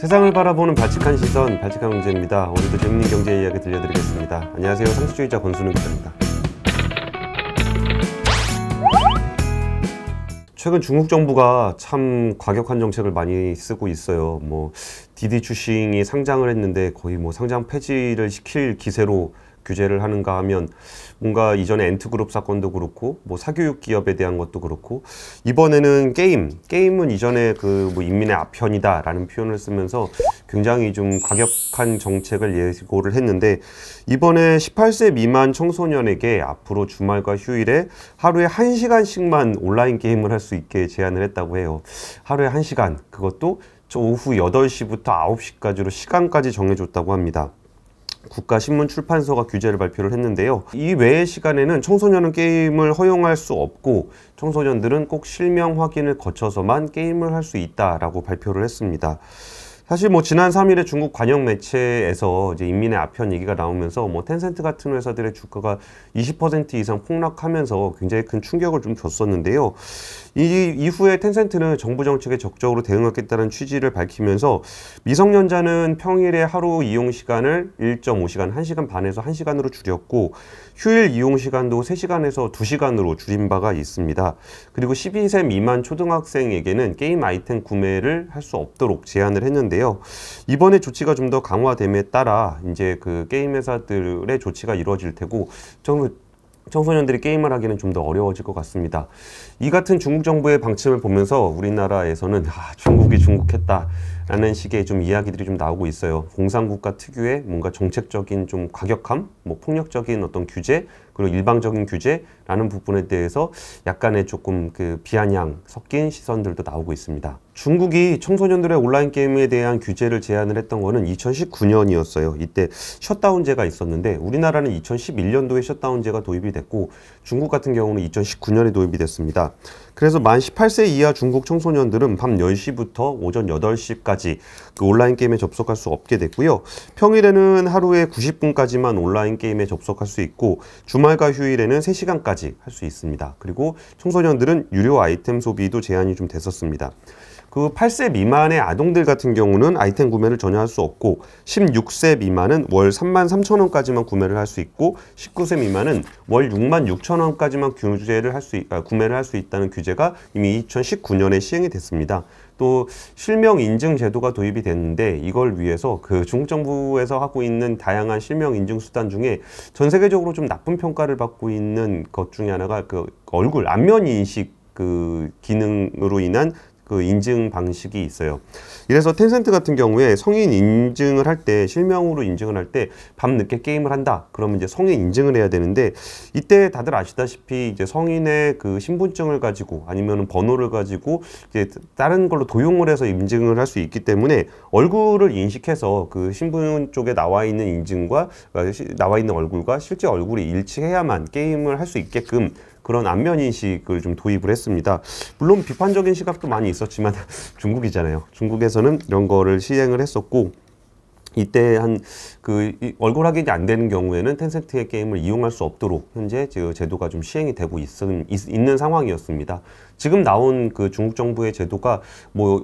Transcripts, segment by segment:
세상을 바라보는 발칙한 시선, 발칙한 경제입니다. 오늘도 재밌는 경제 이야기 들려드리겠습니다. 안녕하세요. 상식주의자 권순우 기자입니다. 최근 중국 정부가 참 과격한 정책을 많이 쓰고 있어요. 디디 추싱이 상장을 했는데 거의 상장 폐지를 시킬 기세로 규제를 하는가 하면 뭔가 이전에 엔트그룹 사건도 그렇고 사교육 기업에 대한 것도 그렇고 이번에는 게임은 이전에 인민의 아편이다 라는 표현을 쓰면서 굉장히 좀 과격한 정책을 예고를 했는데 이번에 18세 미만 청소년에게 앞으로 주말과 휴일에 하루에 1시간씩만 온라인 게임을 할 수 있게 제한을 했다고 해요. 하루에 1시간, 그것도 오후 8시부터 9시까지로 시간까지 정해줬다고 합니다. 국가신문출판서가 규제를 발표를 했는데요. 이 외의 시간에는 청소년은 게임을 허용할 수 없고 청소년들은 꼭 실명 확인을 거쳐서만 게임을 할 수 있다라고 발표를 했습니다. 사실 지난 3일에 중국 관영 매체에서 이제 인민의 아편 얘기가 나오면서 텐센트 같은 회사들의 주가가 20% 이상 폭락하면서 굉장히 큰 충격을 좀 줬었는데요. 이 이후에 텐센트는 정부 정책에 적극적으로 대응하겠다는 취지를 밝히면서 미성년자는 평일에 하루 이용 시간을 1.5시간, 1시간 반에서 1시간으로 줄였고 휴일 이용 시간도 3시간에서 2시간으로 줄인 바가 있습니다. 그리고 12세 미만 초등학생에게는 게임 아이템 구매를 할 수 없도록 제한을 했는데요. 이번에 조치가 좀 더 강화됨에 따라 이제 게임 회사들의 조치가 이루어질 테고 청소년들이 게임을 하기는 좀 더 어려워질 것 같습니다. 이 같은 중국 정부의 방침을 보면서 우리나라에서는 중국이 중국했다라는 식의 좀 이야기들이 좀 나오고 있어요. 공산국가 특유의 뭔가 정책적인 좀 과격함, 폭력적인 어떤 규제, 그리고 일방적인 규제라는 부분에 대해서 약간의 조금 비아냥 섞인 시선들도 나오고 있습니다. 중국이 청소년들의 온라인 게임에 대한 규제를 제한을 했던 거는 2019년이었어요. 이때 셧다운제가 있었는데 우리나라는 2011년도에 셧다운제가 도입이 됐고 중국 같은 경우는 2019년에 도입이 됐습니다. 그래서 만 18세 이하 중국 청소년들은 밤 10시부터 오전 8시까지 온라인 게임에 접속할 수 없게 됐고요. 평일에는 하루에 90분까지만 온라인 게임에 접속할 수 있고 주말과 휴일에는 3시간까지 할 수 있습니다. 그리고 청소년들은 유료 아이템 소비도 제한이 좀 됐었습니다. 8세 미만의 아동들 같은 경우는 아이템 구매를 전혀 할 수 없고 16세 미만은 월 33,000원까지만 구매를 할 수 있고 19세 미만은 월 66,000원까지만 구매를 할 수 있다는 규제가 이미 2019년에 시행이 됐습니다. 또 실명 인증 제도가 도입이 됐는데 이걸 위해서 중국 정부에서 하고 있는 다양한 실명 인증 수단 중에 전 세계적으로 좀 나쁜 평가를 받고 있는 것 중에 하나가 얼굴 안면 인식 기능으로 인한 인증 방식이 있어요. 이래서 텐센트 같은 경우에 성인 인증을 할 때, 실명으로 인증을 할 때 밤늦게 게임을 한다. 그러면 이제 성인 인증을 해야 되는데 이때 다들 아시다시피 이제 성인의 신분증을 가지고 아니면 번호를 가지고 이제 다른 걸로 도용을 해서 인증을 할 수 있기 때문에 얼굴을 인식해서 신분 쪽에 나와 있는 인증과 나와 있는 얼굴과 실제 얼굴이 일치해야만 게임을 할 수 있게끔 그런 안면 인식을 좀 도입을 했습니다. 물론 비판적인 시각도 많이 있었지만 중국이잖아요. 중국에서는 이런 거를 시행을 했었고 이때 얼굴 확인이 안 되는 경우에는 텐센트의 게임을 이용할 수 없도록 현재 제도가 좀 시행이 되고 있는 상황이었습니다. 지금 나온 중국 정부의 제도가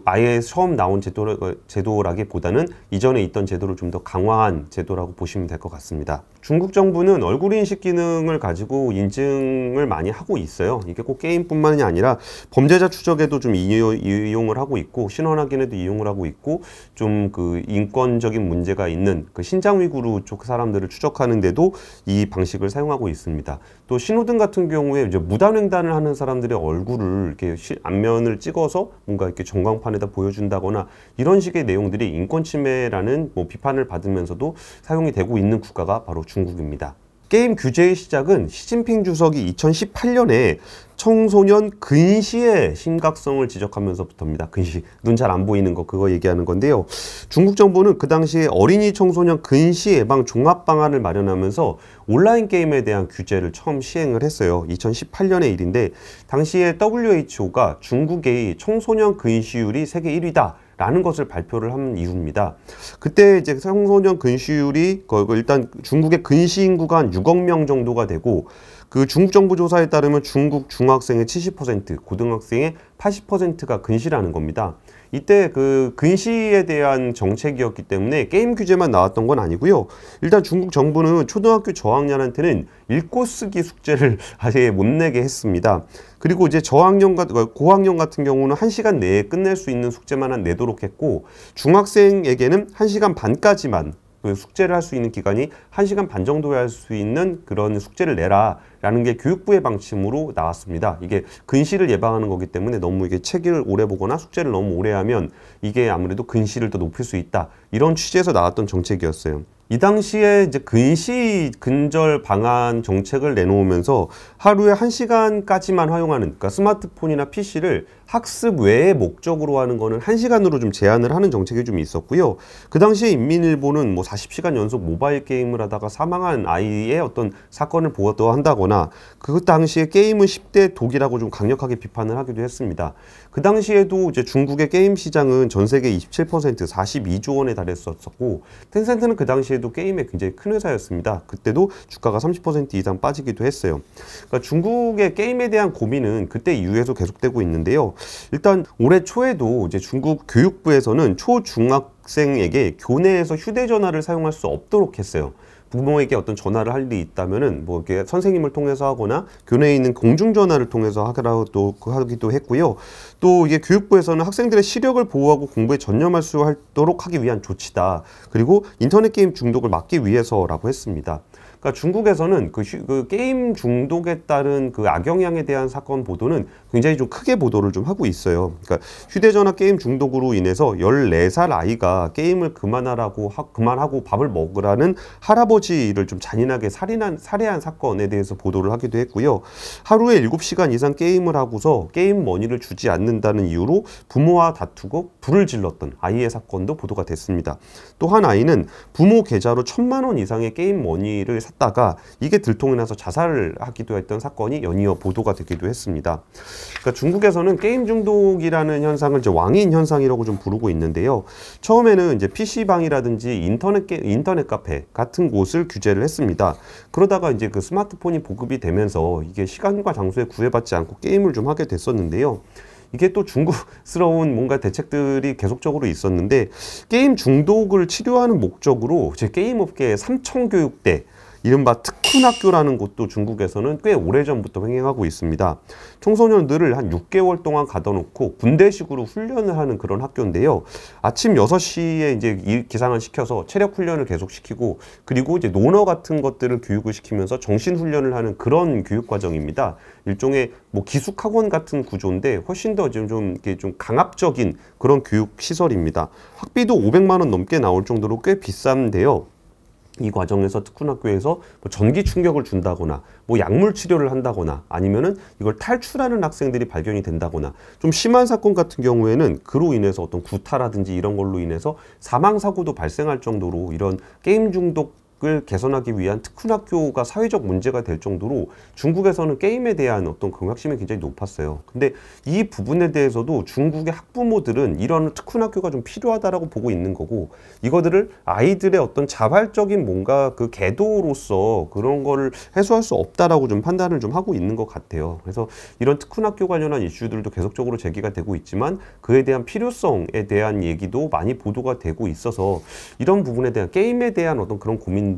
아예 처음 나온 제도라기보다는 이전에 있던 제도를 좀 더 강화한 제도라고 보시면 될 것 같습니다. 중국 정부는 얼굴 인식 기능을 가지고 인증을 많이 하고 있어요. 이게 꼭 게임뿐만이 아니라 범죄자 추적에도 좀 이용을 하고 있고 신원 확인에도 이용을 하고 있고 좀 인권적인 문제가 있는 신장 위구르 쪽 사람들을 추적하는데도 이 방식을 사용하고 있습니다. 또 신호등 같은 경우에 이제 무단횡단을 하는 사람들의 얼굴을 이렇게 안면을 찍어서 뭔가 이렇게 전광판에다 보여준다거나 이런 식의 내용들이 인권 침해라는 비판을 받으면서도 사용이 되고 있는 국가가 바로 중국입니다. 게임 규제의 시작은 시진핑 주석이 2018년에 청소년 근시의 심각성을 지적하면서부터입니다. 근시, 눈 잘 안 보이는 거 그거 얘기하는 건데요. 중국 정부는 그 당시에 어린이 청소년 근시 예방 종합 방안을 마련하면서 온라인 게임에 대한 규제를 처음 시행을 했어요. 2018년의 일인데 당시에 WHO가 중국의 청소년 근시율이 세계 1위다. 라는 것을 발표를 한 이유입니다. 그때 이제 청소년 근시율이 일단 중국의 근시 인구가 한 6억 명 정도가 되고 중국 정부 조사에 따르면 중국 중학생의 70%, 고등학생의 80%가 근시라는 겁니다. 이때 그 근시에 대한 정책이었기 때문에 게임 규제만 나왔던 건 아니고요. 일단 중국 정부는 초등학교 저학년한테는 읽고 쓰기 숙제를 아예 못 내게 했습니다. 그리고 이제 고학년 같은 경우는 1시간 내에 끝낼 수 있는 숙제만 내도록 했고, 중학생에게는 1시간 반까지만 그 숙제를 할 수 있는 기간이 1시간 반 정도에 할 수 있는 그런 숙제를 내라라는 게 교육부의 방침으로 나왔습니다. 이게 근시를 예방하는 거기 때문에 너무 이게 책을 오래 보거나 숙제를 너무 오래 하면 이게 아무래도 근시를 더 높일 수 있다. 이런 취지에서 나왔던 정책이었어요. 이 당시에 이제 근시 근절 방안 정책을 내놓으면서 하루에 1시간까지만 활용하는, 그러니까 스마트폰이나 PC를 학습 외의 목적으로 하는 거는 1시간으로 좀 제한을 하는 정책이 좀 있었고요. 그 당시에 인민일보는 뭐 40시간 연속 모바일 게임을 하다가 사망한 아이의 어떤 사건을 보도한다거나, 그 당시에 게임은 10대 독이라고 좀 강력하게 비판을 하기도 했습니다. 그 당시에도 이제 중국의 게임 시장은 전 세계 27%, 42조 원에 달했었고, 텐센트는 그 당시에도 게임에 굉장히 큰 회사였습니다. 그때도 주가가 30% 이상 빠지기도 했어요. 그러니까 중국의 게임에 대한 고민은 그때 이후에도 계속되고 있는데요. 일단 올해 초에도 이제 중국 교육부에서는 초중학생에게 교내에서 휴대전화를 사용할 수 없도록 했어요. 부모에게 어떤 전화를 할 일이 있다면은 뭐 이렇게 선생님을 통해서 하거나 교내에 있는 공중전화를 통해서 하기도 했고요. 또 이게 교육부에서는 학생들의 시력을 보호하고 공부에 전념할 수 있도록 하기 위한 조치다. 그리고 인터넷 게임 중독을 막기 위해서라고 했습니다. 그러니까 중국에서는 그 게임 중독에 따른 그 악영향에 대한 사건 보도는 굉장히 좀 크게 보도를 좀 하고 있어요. 그러니까 휴대전화 게임 중독으로 인해서 14살 아이가 게임을 그만하고 밥을 먹으라는 할아버지를 좀 잔인하게 살해한 사건에 대해서 보도를 하기도 했고요. 하루에 7시간 이상 게임을 하고서 게임 머니를 주지 않는다는 이유로 부모와 다투고 불을 질렀던 아이의 사건도 보도가 됐습니다. 또 한 아이는 부모 계좌로 1,000만 원 이상의 게임 머니를 샀다가 이게 들통이 나서 자살을 하기도 했던 사건이 연이어 보도가 되기도 했습니다. 그러니까 중국에서는 게임 중독이라는 현상을 이제 왕인 현상이라고 좀 부르고 있는데요. 처음에는 이제 PC방이라든지 인터넷 카페 같은 곳을 규제를 했습니다. 그러다가 이제 그 스마트폰이 보급이 되면서 이게 시간과 장소에 구애받지 않고 게임을 좀 하게 됐었는데요. 이게 또 중국스러운 뭔가 대책들이 계속적으로 있었는데, 게임 중독을 치료하는 목적으로 제 게임 업계의 삼청교육대, 이른바 특훈학교라는 곳도 중국에서는 꽤 오래전부터 횡행하고 있습니다. 청소년들을 한 6개월 동안 가둬놓고 군대식으로 훈련을 하는 그런 학교인데요. 아침 6시에 이제 기상을 시켜서 체력 훈련을 계속 시키고, 그리고 이제 논어 같은 것들을 교육을 시키면서 정신 훈련을 하는 그런 교육 과정입니다. 일종의 뭐 기숙학원 같은 구조인데 훨씬 더 이렇게 좀 강압적인 그런 교육 시설입니다. 학비도 500만 원 넘게 나올 정도로 꽤 비싼데요. 이 과정에서 특훈학교에서 뭐 전기 충격을 준다거나 뭐 약물 치료를 한다거나 아니면은 이걸 탈출하는 학생들이 발견이 된다거나, 좀 심한 사건 같은 경우에는 그로 인해서 어떤 구타라든지 이런 걸로 인해서 사망 사고도 발생할 정도로 이런 게임 중독을 개선하기 위한 특훈학교가 사회적 문제가 될 정도로 중국에서는 게임에 대한 어떤 경각심이 굉장히 높았어요. 근데 이 부분에 대해서도 중국의 학부모들은 이런 특훈학교가 좀 필요하다라고 보고 있는 거고, 이거들을 아이들의 어떤 자발적인 뭔가 그 계도로서 그런 거를 해소할 수 없다라고 좀 판단을 좀 하고 있는 것 같아요. 그래서 이런 특훈학교 관련한 이슈들도 계속적으로 제기가 되고 있지만, 그에 대한 필요성에 대한 얘기도 많이 보도가 되고 있어서 이런 부분에 대한 게임에 대한 어떤 그런 고민들은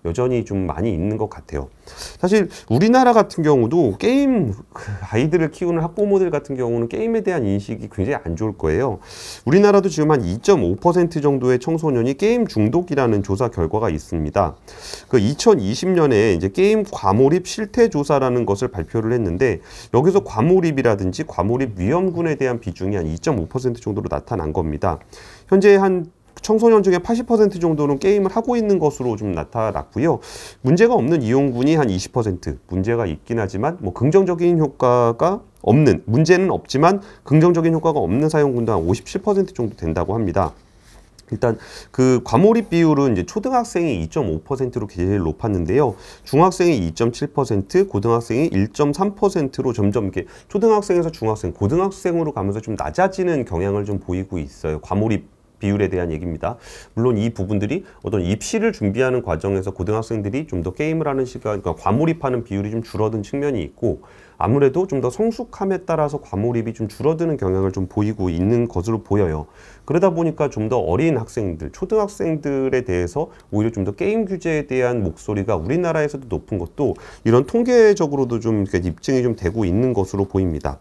여전히 좀 많이 있는 것 같아요. 사실 우리나라 같은 경우도 게임, 아이들을 키우는 학부모들 같은 경우는 게임에 대한 인식이 굉장히 안 좋을 거예요. 우리나라도 지금 한 2.5% 정도의 청소년이 게임 중독이라는 조사 결과가 있습니다. 그 2020년에 이제 게임 과몰입 실태 조사라는 것을 발표를 했는데, 여기서 과몰입이라든지 과몰입 위험군에 대한 비중이 한 2.5% 정도로 나타난 겁니다. 현재 한 청소년 중에 80% 정도는 게임을 하고 있는 것으로 좀 나타났고요. 문제가 없는 이용군이 한 20%, 문제가 있긴 하지만 뭐 긍정적인 효과가 없는, 문제는 없지만 긍정적인 효과가 없는 사용군도 한 57% 정도 된다고 합니다. 일단 그 과몰입 비율은 이제 초등학생이 2.5%로 제일 높았는데요. 중학생이 2.7%, 고등학생이 1.3%로 점점 이렇게 초등학생에서 중학생, 고등학생으로 가면서 좀 낮아지는 경향을 좀 보이고 있어요. 과몰입 비율에 대한 얘기입니다. 물론 이 부분들이 어떤 입시를 준비하는 과정에서 고등학생들이 좀 더 게임을 하는 시간, 그러니까 과몰입하는 비율이 좀 줄어든 측면이 있고, 아무래도 좀 더 성숙함에 따라서 과몰입이 좀 줄어드는 경향을 좀 보이고 있는 것으로 보여요. 그러다 보니까 좀 더 어린 학생들, 초등학생들에 대해서 오히려 좀 더 게임 규제에 대한 목소리가 우리나라에서도 높은 것도 이런 통계적으로도 좀 입증이 좀 되고 있는 것으로 보입니다.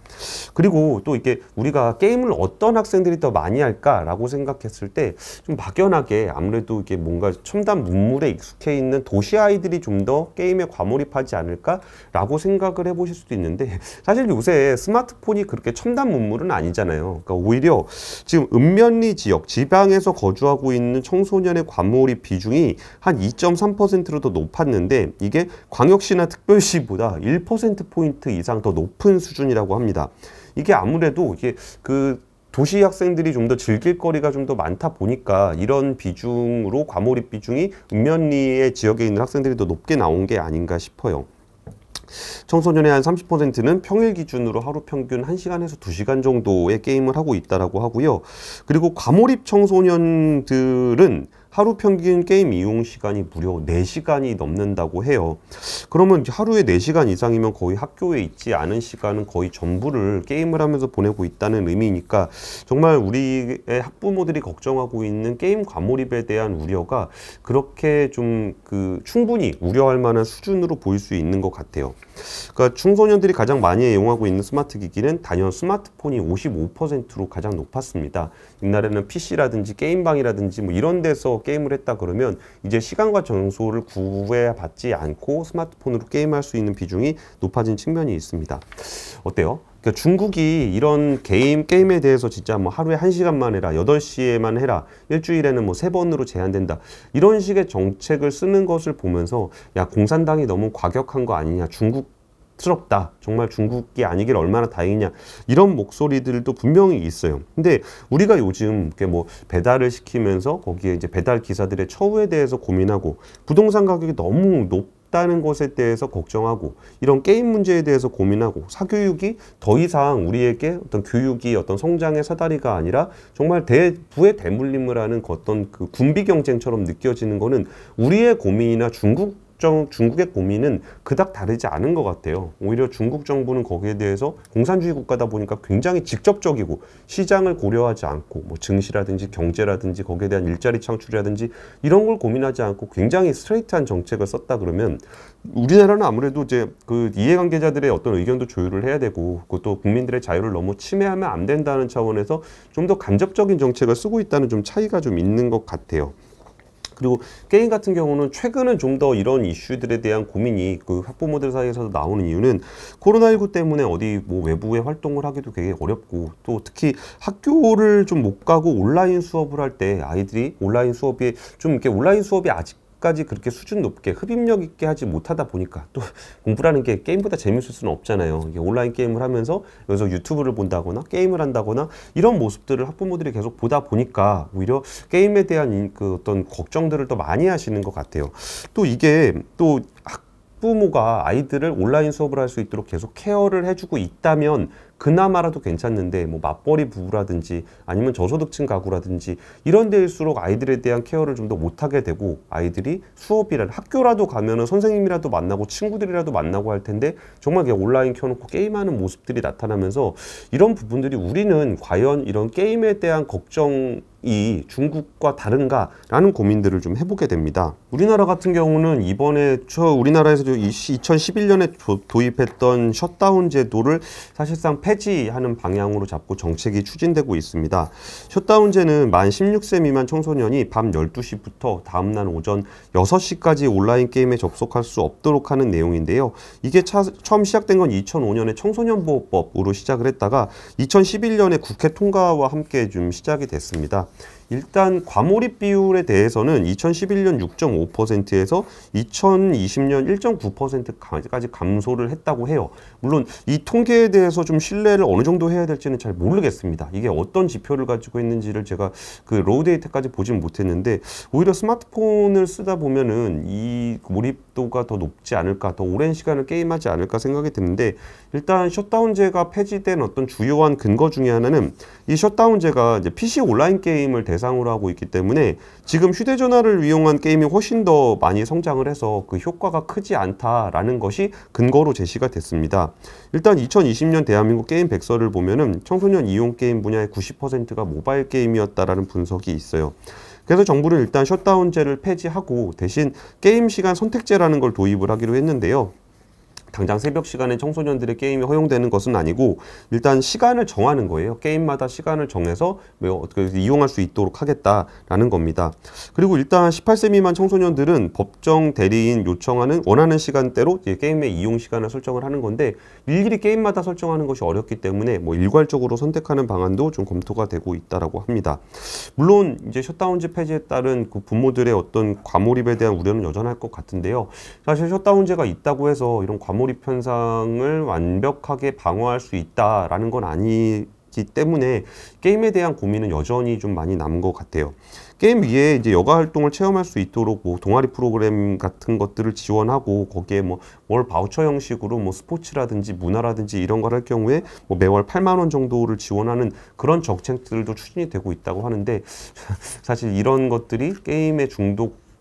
그리고 또 이게 우리가 게임을 어떤 학생들이 더 많이 할까라고 생각했을 때 좀 막연하게 아무래도 이게 뭔가 첨단 문물에 익숙해 있는 도시 아이들이 좀 더 게임에 과몰입하지 않을까라고 생각을 해보실 수도 있는데, 사실 요새 스마트폰이 그렇게 첨단 문물은 아니잖아요. 그러니까 오히려 지금 읍면리 지역, 지방에서 거주하고 있는 청소년의 과몰입 비중이 한 2.3%로 더 높았는데, 이게 광역시나 특별시보다 1%포인트 이상 더 높은 수준이라고 합니다. 이게 아무래도 이게 도시 학생들이 좀 더 즐길 거리가 좀 더 많다 보니까 이런 비중으로 과몰입 비중이 읍면리의 지역에 있는 학생들이 더 높게 나온 게 아닌가 싶어요. 청소년의 한 30%는 평일 기준으로 하루 평균 1시간에서 2시간 정도의 게임을 하고 있다라고 하고요. 그리고 과몰입 청소년들은 하루 평균 게임 이용 시간이 무려 4시간이 넘는다고 해요. 그러면 하루에 4시간 이상이면 거의 학교에 있지 않은 시간은 거의 전부를 게임을 하면서 보내고 있다는 의미니까, 정말 우리의 학부모들이 걱정하고 있는 게임 과몰입에 대한 우려가 그렇게 좀 충분히 우려할 만한 수준으로 보일 수 있는 것 같아요. 그러니까 청소년들이 가장 많이 이용하고 있는 스마트 기기는 단연 스마트폰이 55%로 가장 높았습니다. 옛날에는 PC라든지 게임방이라든지 뭐 이런 데서 게임을 했다 그러면 이제 시간과 장소를 구애받지 않고 스마트폰으로 게임할 수 있는 비중이 높아진 측면이 있습니다. 어때요? 그러니까 중국이 이런 게임에 대해서 진짜 뭐 하루에 1시간만 해라, 8시에만 해라, 일주일에는 뭐 3번으로 제한된다, 이런 식의 정책을 쓰는 것을 보면서 야, 공산당이 너무 과격한 거 아니냐, 중국스럽다, 정말 중국이 아니길 얼마나 다행이냐, 이런 목소리들도 분명히 있어요. 근데 우리가 요즘 뭐 배달을 시키면서 거기에 이제 배달 기사들의 처우에 대해서 고민하고, 부동산 가격이 너무 다는 것에 대해서 걱정하고, 이런 게임 문제에 대해서 고민하고, 사교육이 더 이상 우리에게 어떤 교육이 어떤 성장의 사다리가 아니라 정말 부의 대물림을 하는 어떤 군비 경쟁처럼 느껴지는 거는, 우리의 고민이나 중국의 고민은 그닥 다르지 않은 것 같아요. 오히려 중국 정부는 거기에 대해서 공산주의 국가다 보니까 굉장히 직접적이고, 시장을 고려하지 않고 뭐 증시라든지 경제라든지 거기에 대한 일자리 창출이라든지 이런 걸 고민하지 않고 굉장히 스트레이트한 정책을 썼다 그러면, 우리나라는 아무래도 이제 이해관계자들의 어떤 의견도 조율을 해야 되고, 그것도 국민들의 자유를 너무 침해하면 안 된다는 차원에서 좀 더 간접적인 정책을 쓰고 있다는 좀 차이가 좀 있는 것 같아요. 그리고 게임 같은 경우는 최근은 좀 더 이런 이슈들에 대한 고민이 학부모들 사이에서도 나오는 이유는, 코로나19 때문에 어디 뭐 외부에 활동을 하기도 되게 어렵고, 또 특히 학교를 좀 못 가고 온라인 수업을 할 때 아이들이 온라인 수업이 아직까지 그렇게 수준 높게 흡입력 있게 하지 못하다 보니까, 또 공부라는 게 게임보다 재밌을 수는 없잖아요. 이게 온라인 게임을 하면서 여기서 유튜브를 본다거나 게임을 한다거나 이런 모습들을 학부모들이 계속 보다 보니까 오히려 게임에 대한 어떤 걱정들을 더 많이 하시는 것 같아요. 또 이게 또 학부모가 아이들을 온라인 수업을 할 수 있도록 계속 케어를 해주고 있다면 그나마라도 괜찮는데, 뭐 맞벌이 부부라든지 아니면 저소득층 가구라든지 이런 데일수록 아이들에 대한 케어를 좀 더 못하게 되고, 아이들이 학교라도 가면은 선생님이라도 만나고 친구들이라도 만나고 할 텐데 정말 그냥 온라인 켜놓고 게임하는 모습들이 나타나면서, 이런 부분들이 우리는 과연 이런 게임에 대한 걱정이 중국과 다른가라는 고민들을 좀 해보게 됩니다. 우리나라 같은 경우는 이번에 우리나라에서 2011년에 도입했던 셧다운 제도를 사실상 폐지하는 방향으로 잡고 정책이 추진되고 있습니다. 셧다운제는 만 16세 미만 청소년이 밤 12시부터 다음날 오전 6시까지 온라인 게임에 접속할 수 없도록 하는 내용인데요. 이게 처음 시작된 건 2005년에 청소년보호법으로 시작을 했다가 2011년에 국회 통과와 함께 좀 시작이 됐습니다. 일단 과몰입 비율에 대해서는 2011년 6.5%에서 2020년 1.9%까지 감소를 했다고 해요. 물론 이 통계에 대해서 좀 신뢰를 어느 정도 해야 될지는 잘 모르겠습니다. 이게 어떤 지표를 가지고 있는지를 제가 로우 데이터까지 보진 못했는데, 오히려 스마트폰을 쓰다 보면은 이 몰입도가 더 높지 않을까, 더 오랜 시간을 게임하지 않을까 생각이 드는데, 일단 셧다운제가 폐지된 어떤 주요한 근거 중에 하나는, 이 셧다운제가 이제 PC 온라인 게임을 대상으로 하고 있기 때문에 지금 휴대전화를 이용한 게임이 훨씬 더 많이 성장을 해서 그 효과가 크지 않다라는 것이 근거로 제시가 됐습니다. 일단 2020년 대한민국 게임 백서를 보면은 청소년 이용 게임 분야의 90%가 모바일 게임이었다라는 분석이 있어요. 그래서 정부는 일단 셧다운제를 폐지하고 대신 게임 시간 선택제라는 걸 도입을 하기로 했는데요. 당장 새벽 시간에 청소년들의 게임이 허용되는 것은 아니고 일단 시간을 정하는 거예요. 게임마다 시간을 정해서 이용할 수 있도록 하겠다라는 겁니다. 그리고 일단 18세 미만 청소년들은 법정 대리인 요청하는 원하는 시간대로 이제 게임의 이용 시간을 설정을 하는 건데 일일이 게임마다 설정하는 것이 어렵기 때문에 뭐 일괄적으로 선택하는 방안도 좀 검토가 되고 있다라고 합니다. 물론 이제 셧다운제 폐지에 따른 그 부모들의 어떤 과몰입에 대한 우려는 여전할 것 같은데요. 사실 셧다운제가 있다고 해서 이런 과몰입 현상을 완벽하게 방어할 수 있다라는 건 아니기 때문에 게임에 대한 고민은 여전히 좀 많이 남은 것 같아요. 게임 위에 이제 여가 활동을 체험할 수 있도록 뭐 동아리 프로그램 같은 것들을 지원하고 거기에 뭐 월 바우처 형식으로 뭐 스포츠라든지 문화라든지 이런 걸 할 경우에 뭐 매월 8만 원 정도를 지원하는 그런 정책들도 추진이 되고 있다고 하는데 사실 이런 것들이 게임의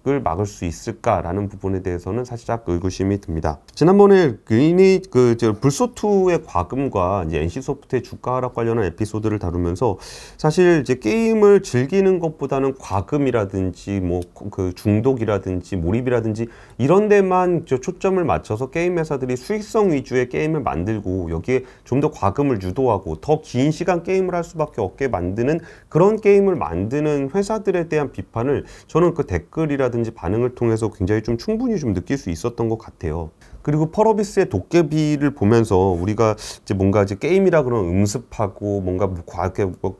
을 막을 수 있을까라는 부분에 대해서는 살짝 의구심이 듭니다. 지난번에 불소2의 과금과 이제 NC소프트의 주가 하락 관련한 에피소드를 다루면서 사실 이제 게임을 즐기는 것보다는 과금이라든지 뭐 그 중독이라든지 몰입이라든지 이런 데만 초점을 맞춰서 게임 회사들이 수익성 위주의 게임을 만들고 여기에 좀 더 과금을 유도하고 더 긴 시간 게임을 할 수밖에 없게 만드는 그런 게임을 만드는 회사들에 대한 비판을 저는 그 댓글이라든지 반응을 통해서 굉장히 좀 충분히 좀 느낄 수 있었던 것 같아요. 그리고 펄어비스의 도깨비를 보면서 우리가 이제 뭔가 이제 게임이라 그러면 음습하고 뭔가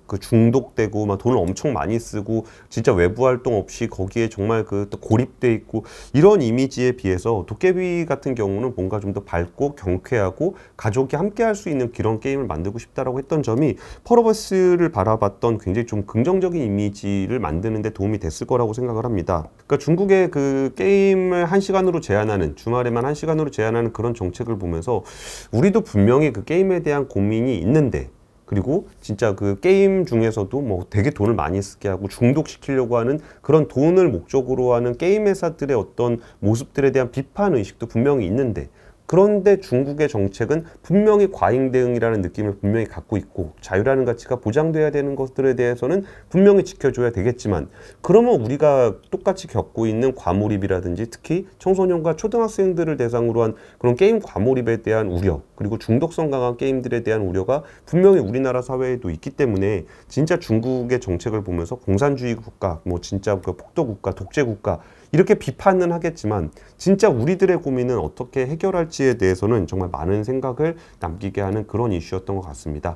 그 중독되고 막 돈을 엄청 많이 쓰고 진짜 외부 활동 없이 거기에 정말 그 또 고립돼 있고 이런 이미지에 비해서 도깨비 같은 경우는 뭔가 좀 더 밝고 경쾌하고 가족이 함께 할 수 있는 그런 게임을 만들고 싶다라고 했던 점이 펄어비스를 바라봤던 굉장히 좀 긍정적인 이미지를 만드는 데 도움이 됐을 거라고 생각을 합니다. 그러니까 중국의 그 게임을 1시간으로 제한하는 주말에만 1시간으로 제한하는 그런 정책을 보면서 우리도 분명히 그 게임에 대한 고민이 있는데 그리고 진짜 그 게임 중에서도 뭐 되게 돈을 많이 쓰게 하고 중독시키려고 하는 그런 돈을 목적으로 하는 게임 회사들의 어떤 모습들에 대한 비판 의식도 분명히 있는데 그런데 중국의 정책은 분명히 과잉 대응이라는 느낌을 분명히 갖고 있고 자유라는 가치가 보장돼야 되는 것들에 대해서는 분명히 지켜줘야 되겠지만 그러면 우리가 똑같이 겪고 있는 과몰입이라든지 특히 청소년과 초등학생들을 대상으로 한 그런 게임 과몰입에 대한 우려 그리고 중독성 강한 게임들에 대한 우려가 분명히 우리나라 사회에도 있기 때문에 진짜 중국의 정책을 보면서 공산주의 국가, 뭐 진짜 그 폭도 국가, 독재 국가 이렇게 비판은 하겠지만 진짜 우리들의 고민은 어떻게 해결할지에 대해서는 정말 많은 생각을 남기게 하는 그런 이슈였던 것 같습니다.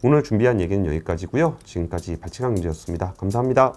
오늘 준비한 얘기는 여기까지고요. 지금까지 발칙한 경제였습니다. 감사합니다.